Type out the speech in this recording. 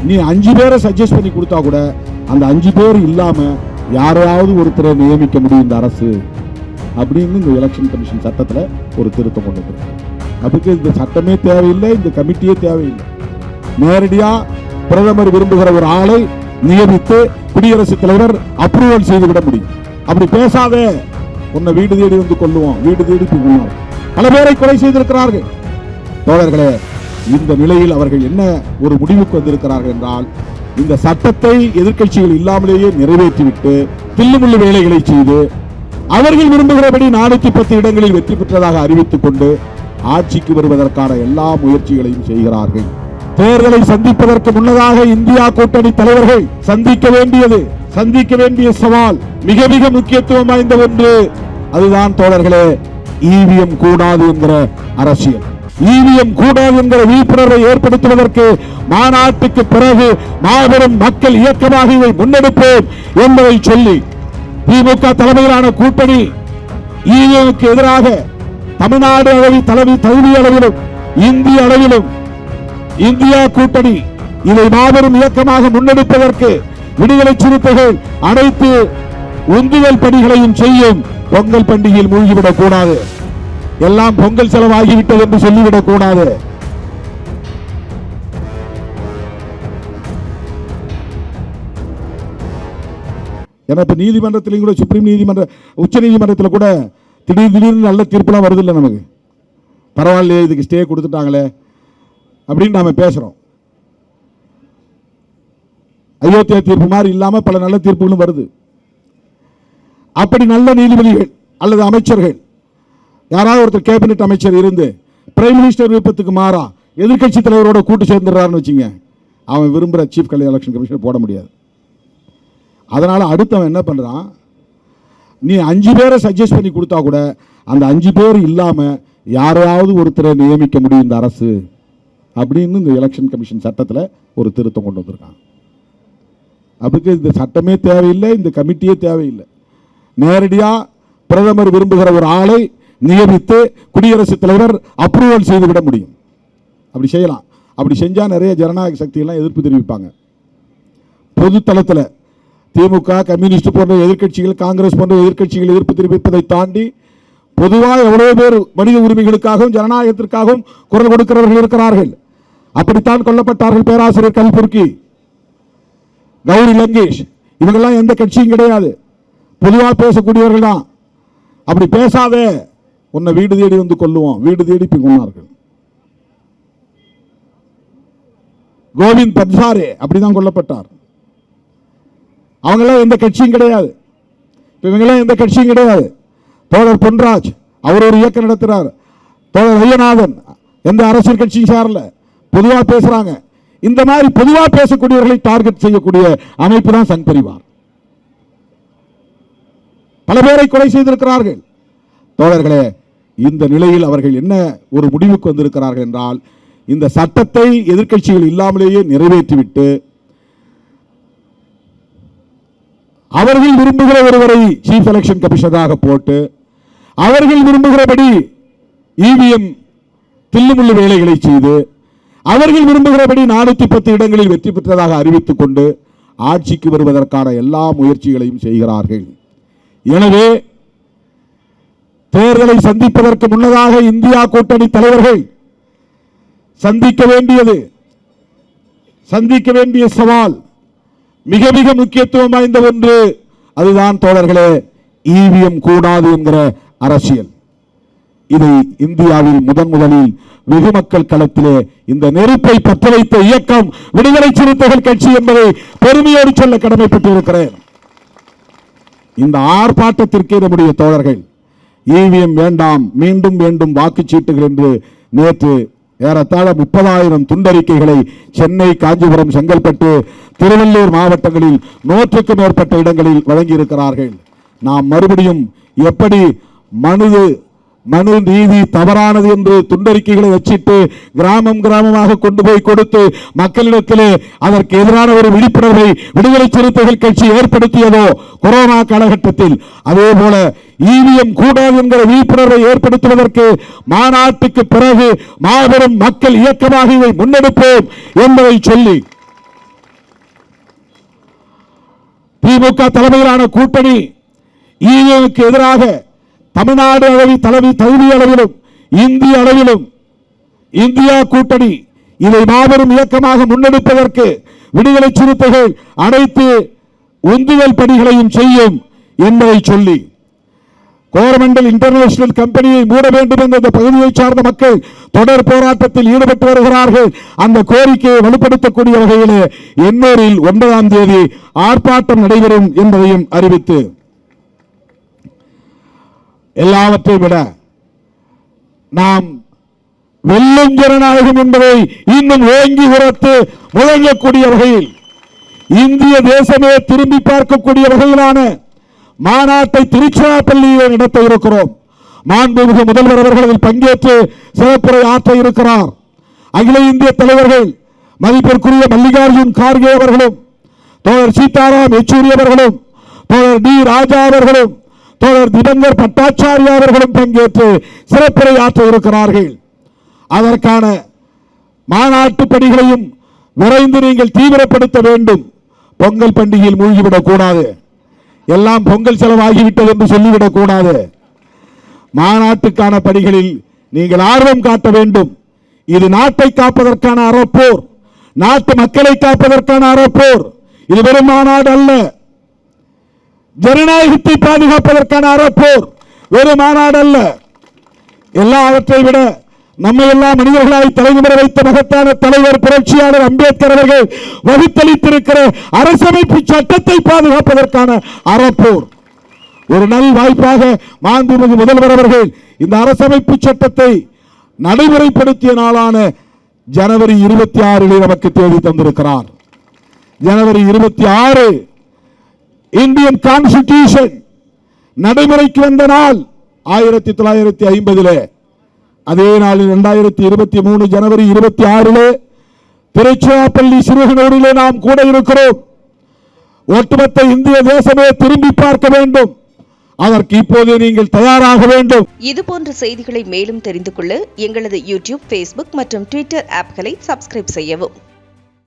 நீ 5 பேரை சஜஸ்ட் பண்ணி கொடுத்தா கூட அந்த 5 பேர் இல்லாம யாரையாவது ஒருத்தரை நியமிக்க முடியும் இந்த அரசு அப்படின்னு இந்த எலெக்ஷன் கமிஷன் சட்டத்துல ஒரு திருத்தம் கொண்டு வந்திருக்கு. அதுக்கு இந்த சட்டமே தேவையில்லை, இந்த கமிட்டியே தேவையில்லை. நேரடியா பிரதமர் விரும்புகிற ஒரு ஆளை நியமித்து குடியரசுத் தலைவர் அப்ரூவல் செய்துவிட முடியும். அப்படி பேசாத, உன்னை வீடு தேடி வந்து கொள்ளுவோம், வீடு தேடி கொள்ளுவோம். பல பேரை கொலை செய்திருக்கிறார்கள். தோழர்களே, இந்த நிலையில் அவர்கள் என்ன ஒரு முடிவுக்கு வந்திருக்கிறார்கள் என்றால், இந்த சட்டத்தை எதிர்க்கட்சிகள் இல்லாமலேயே நிறைவேற்றிவிட்டு தில்லுமுள்ளு வேலைகளை செய்து அவர்கள் விரும்புகிறபடி 410 இடங்களில் வெற்றி பெற்றதாக அறிவித்துக் கொண்டு ஆட்சிக்கு வருவதற்கான எல்லா முயற்சிகளையும் செய்கிறார்கள். தேர்தலை சந்திப்பதற்கு முன்னதாக இந்தியா கூட்டணி தலைவர்கள் சந்திக்க வேண்டிய சவால் மிக மிக முக்கியத்துவம் வாய்ந்த ஒன்று. அதுதான் தோழர்களே, ஈவிஎம் கூடாது என்கிற அரசியல். ஈவிஎம் கூடாது என்கிற விழிப்புணர்வை ஏற்படுத்துவதற்கு மாநாட்டுக்கு பிறகு மாபெரும் மக்கள் இயக்கமாக இதை முன்னெடுப்போம் என்பதை சொல்லி திமுக தலைமையிலான கூட்டணி ஈவிஎம்க்கு எதிராக தமிழ்நாடு தகுதி அளவிலும் இந்திய அளவிலும் இந்தியா கூட்டணி இதை மாபெரும் இயக்கமாக முன்னெடுப்பதற்கு விடுதலை சிறுத்தைகள் அனைத்து உந்துதல் பணிகளையும் செய்யும். பொங்கல் பண்டிகையில் மூழ்கிவிடக் கூடாது, எல்லாம் பொங்கல் செலவாகிவிட்டது என்று சொல்லிவிடக் கூடாது. எனக்கு நீதிமன்றத்திலையும் கூட, சுப்ரீம் நீதிமன்ற உச்ச நீதிமன்றத்தில் கூட திடீர்னு நல்ல தீர்ப்புலாம் வருது இல்லை நமக்கு. பரவாயில்லையே, இதுக்கு ஸ்டே கொடுத்துட்டாங்களே அப்படின்னு நாம பேசுறோம். அயோத்தியா தீர்ப்பு மாதிரி இல்லாம பல நல்ல தீர்ப்புகளும் வருது. அப்படி நல்ல நீதிபதிகள் அல்லது அமைச்சர்கள், யாராவது ஒருத்தர் கேபினெட் அமைச்சர் இருந்து பிரைம் மினிஸ்டர் விருப்பத்துக்கு மாறா எதிர்கட்சி தலைவரோட கூட்டு சேர்ந்துடுறாருன்னு வச்சுங்க, அவன் விரும்புகிற சீஃப் எலெக்ஷன் கமிஷனர் போட முடியாது. அதனால அடுத்தவன் என்ன பண்றான், நீ 5 பேரை சஜஸ்ட் பண்ணி கொடுத்தா கூட அந்த 5 பேர் இல்லாம யாரையாவது ஒருத்தரை நியமிக்க முடியும் இந்த அரசு அப்படின்னு இந்த எலெக்ஷன் கமிஷன் சட்டத்துல ஒரு திருத்தம் கொண்டு வந்திருக்காங்க. அதுக்கு இந்த சட்டமே தேவையில்லை, இந்த கமிட்டியே தேவையில்லை. நேரடியா பிரதமர் விரும்புகிற ஒரு ஆளை நியமித்து குடியரசுத் தலைவர் அப்ரூவல் செய்துவிட முடியும். அப்படி செய்யலாம். அப்படி செஞ்சா நிறைய ஜனநாயக சக்தியெல்லாம் எதிர்ப்பு தெரிவிப்பாங்க. பொது தளத்தில் திமுக, கம்யூனிஸ்ட் போன்ற எதிர்க்கட்சிகள், காங்கிரஸ் போன்ற எதிர்க்கட்சிகள் எதிர்ப்பு தெரிவிப்பதை தாண்டி பொதுவாக எவ்வளவு பேர் மனித உரிமைகளுக்காகவும் ஜனநாயகத்திற்காகவும் குரல் கொடுக்கிறவர்கள் இருக்கிறார்கள். அப்படித்தான் கொல்லப்பட்டார்கள் பேராசிரியர் கல்புர்கி, கௌரி லங்கேஷ். இவங்கெல்லாம் எந்த கட்சியும் கிடையாது, பொதுவாக பேசக்கூடியவர்கள் தான். அப்படி பேசாத, உன்னை வீடு தேடி வந்து கொள்ளுவோம், வீடு தேடி கொண்டார்கள். கோவிந்த் பன்சாரே அப்படிதான் கொல்லப்பட்டார். அவங்கெல்லாம் எந்த கட்சியும் கிடையாது, இவங்கெல்லாம் எந்த கட்சியும் கிடையாது. தோழர் பொன்ராஜ் அவர் ஒரு இயக்கம் நடத்துறார். தோழர் ஐயநாதன் எந்த அரசியல் கட்சியும் சாரல, பொதுவா பேசுறாங்க. இந்த மாதிரி பொதுவா பேசக்கூடியவர்களை டார்கெட் செய்யக்கூடிய அமைப்பு தான் சங் பரிவார். பல பேரை கொலை செய்திருக்கிறார்கள். தோழர்களே, இந்த நிலையில் அவர்கள் என்ன ஒரு முடிவுக்கு வந்திருக்கிறார்கள் என்றால், இந்த சட்டத்தை எதிர்க்கட்சிகள் இல்லாமலேயே நிறைவேற்றிவிட்டு அவர்கள் விரும்புகிற ஒருவரை சீஃப் எலெக்ஷன் கமிஷனராக போட்டு அவர்கள் விரும்புகிறபடி இவிஎம் தில்லுமுள்ளு வேலைகளை செய்து அவர்கள் விரும்புகிறபடி 410 இடங்களில் வெற்றி பெற்றதாக அறிவித்துக் கொண்டு ஆட்சிக்கு வருவதற்கான எல்லா முயற்சிகளையும் செய்கிறார்கள். எனவே தேர்தலை சந்திப்பதற்கு முன்னதாக இந்தியா கூட்டணி தலைவர்கள் சந்திக்க வேண்டிய சவால் மிக மிக முக்கியத்துவம் வாய்ந்த ஒன்று. அதுதான் தோழர்களே, ஈவிஎம் கூடாது என்கிற அரசியல். இதை இந்தியாவில் முதலில் வெகு மக்கள் களத்திலே இந்த நெருப்பை பற்ற வைத்த இயக்கம் விடுதலை சிறுத்தைகள் கட்சி என்பதை பெருமையோடு சொல்ல கடமைப்பட்டிருக்கிறேன். இந்த ஆர்ப்பாட்டத்திற்கு நம்முடைய தோழர்கள் ஈவிஎம் வேண்டாம், மீண்டும் வேண்டும் வாக்குச்சீட்டுகள் என்று நேற்று ஏறத்தாழ 30,000 துண்டறிக்கைகளை சென்னை, காஞ்சிபுரம், செங்கல்பட்டு, திருவள்ளூர் மாவட்டங்களில் 100க்கும் மேற்பட்ட இடங்களில் வழங்கியிருக்கிறார்கள். நாம் மறுபடியும் எப்படி மனு நீதி தவறானது என்று துண்டறிக்கைகளை வச்சிட்டு கிராமமாக கொண்டு போய் கொடுத்து மக்களிடத்திலே அதற்கு எதிரான ஒரு விழிப்புணர்வை விடுதலை சிறுத்தைகள் கட்சி ஏற்படுத்தியதோ கொரோனா காலகட்டத்தில், அதே போல ஈவிஎம் கூடாது என்கிற விழிப்புணர்வை ஏற்படுத்துவதற்கு மாநாட்டுக்கு பிறகு மாபெரும் மக்கள் இயக்கமாக இதை முன்னெடுப்போம் என்பதை சொல்லி திமுக தலைமையிலான கூட்டணி ஈழனுக்கு எதிராக தமிழ்நாடு தகுதி அளவிலும் இந்திய அளவிலும் இந்தியா கூட்டணி இதை மாபெரும் இயக்கமாக முன்னெடுப்பதற்கு விடுதலை சிறுத்தைகள் அனைத்து உந்துதல் பணிகளையும் செய்யும் என்பதை சொல்லி கோரமண்டல் இன்டர்நேஷனல் கம்பெனியை மூட வேண்டும் என்ற இந்த பகுதியை சார்ந்த மக்கள் தொடர் போராட்டத்தில் ஈடுபட்டு வருகிறார்கள். அந்த கோரிக்கையை வலுப்படுத்தக்கூடிய வகையில் எண்ணூரில் 9ஆம் தேதி ஆர்ப்பாட்டம் நடைபெறும் என்பதையும் அறிவித்து எல்லாவற்றை விட நாம் வெல்லும் ஜனநாயகம் என்பதை இன்னும் ஓங்கி உரத்து முழங்கக்கூடிய வகையில் இந்திய தேசமே திரும்பி பார்க்கக்கூடிய வகையிலான மாநாட்டை திருச்சிராப்பள்ளியில் நடத்த இருக்கிறோம். மாண்புமிகு முதல்வர் அவர்கள் அதில் பங்கேற்று சிறப்புரை ஆற்ற இருக்கிறார். அகில இந்திய தலைவர்கள் மதிப்பிற்குரிய மல்லிகார்ஜுன் கார்கே அவர்களும் தோழர் சீதாராம் யெச்சூரி அவர்களும் தோழர் டி ராஜா அவர்களும் தோழர் திபங்கர் பட்டாச்சாரியா அவர்களும் பங்கேற்று சிறப்புரை ஆற்ற இருக்கிறார்கள். அதற்கான மாநாட்டு பணிகளையும் விரைந்து நீங்கள் தீவிரப்படுத்த வேண்டும். பொங்கல் பண்டிகையில் மூழ்கிவிடக் கூடாது. எல்லாம் பொங்கல் செலவாகிவிட்டது என்று சொல்லிவிடக் கூடாது. மாநாட்டுக்கான பணிகளில் நீங்கள் ஆர்வம் காட்ட வேண்டும். இது நாட்டை காப்பதற்கான அறப்போர், நாட்டு மக்களை காப்பதற்கான அறப்போர். இது வெறும் மாநாடு அல்ல, ஜனநாயகத்தை பாதுகாப்பதற்கான அறப்போர். வெறும் மாநாடு அல்ல. எல்லாவற்றை விட நம்மை எல்லாம் மனிதர்களாய் தலைமுறை வைத்த மகத்தான தலைவர் புரட்சியாளர் அம்பேத்கர் அவர்கள் வகுத்தளித்திருக்கிற அரசமைப்பு சட்டத்தை பாதுகாப்பதற்கான அறப்போர். ஒரு நல் வாய்ப்பாக மாண்புமிகு முதல்வர் அவர்கள் இந்த அரசமைப்பு சட்டத்தை நடைமுறைப்படுத்திய நாளான ஜனவரி 26 நமக்கு தேதி தந்திருக்கிறார். ஜனவரி 26 இந்தியன் கான்ஸ்டிடியூஷன் நடைமுறைக்கு வந்த நாள் 1950. அதே நாளில் 2023 ஜனவரி 26 திருச்சிராப்பள்ளி சிறுகனூரிலே நாம் கூட இருக்கிறோம். ஒட்டுமொத்த இந்திய தேசமே திரும்பி பார்க்க வேண்டும். அதற்கு இப்போது நீங்கள் தயாராக வேண்டும். இதுபோன்ற செய்திகளை மேலும் தெரிந்து கொள்ள எங்களது யூடியூப், Facebook மற்றும் Twitter ஆப்களை சப்ஸ்கிரைப் செய்யவும்.